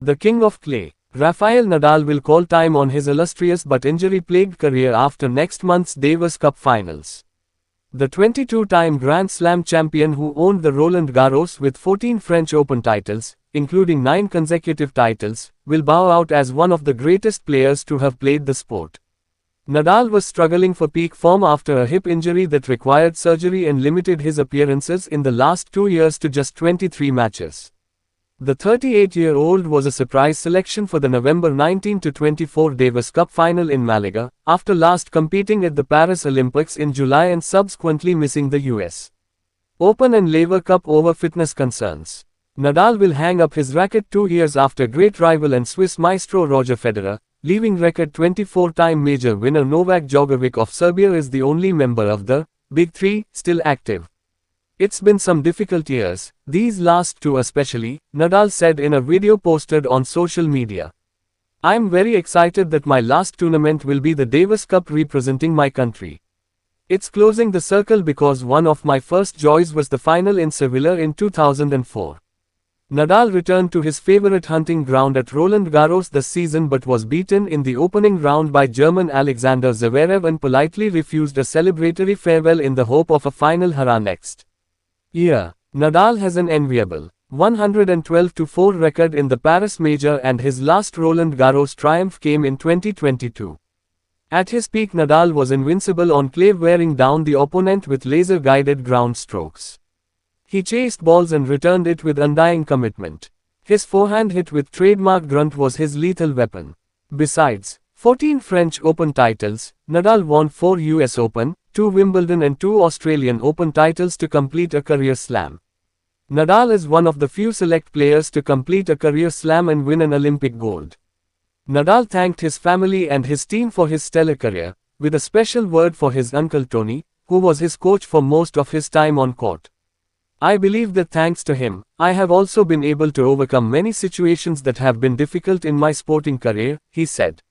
The king of clay, Rafael Nadal will call time on his illustrious but injury-plagued career after next month's Davis Cup finals. The 22-time Grand Slam champion who owned the Roland Garros with 14 French Open titles, including 9 consecutive titles, will bow out as one of the greatest players to have played the sport. Nadal was struggling for peak form after a hip injury that required surgery and limited his appearances in the last 2 years to just 23 matches. The 38-year-old was a surprise selection for the November 19-24 Davis Cup final in Malaga, after last competing at the Paris Olympics in July and subsequently missing the US Open and Laver Cup over fitness concerns. Nadal will hang up his racket 2 years after great rival and Swiss maestro Roger Federer, leaving record 24-time major winner Novak Djokovic of Serbia is the only member of the Big Three still active. It's been some difficult years, these last 2 especially, Nadal said in a video posted on social media. I'm very excited that my last tournament will be the Davis Cup representing my country. It's closing the circle because one of my first joys was the final in Sevilla in 2004. Nadal returned to his favorite hunting ground at Roland Garros this season but was beaten in the opening round by German Alexander Zverev and politely refused a celebratory farewell in the hope of a final hurrah next year. Nadal has an enviable 112-4 record in the Paris Major and his last Roland Garros triumph came in 2022. At his peak Nadal was invincible on clay, wearing down the opponent with laser-guided ground strokes. He chased balls and returned it with undying commitment. His forehand hit with trademark grunt was his lethal weapon. Besides 14 French Open titles, Nadal won 4 US Open, 2 Wimbledon and 2 Australian Open titles to complete a career slam. Nadal is one of the few select players to complete a career slam and win an Olympic gold. Nadal thanked his family and his team for his stellar career, with a special word for his uncle Tony, who was his coach for most of his time on court. I believe that thanks to him, I have also been able to overcome many situations that have been difficult in my sporting career, he said.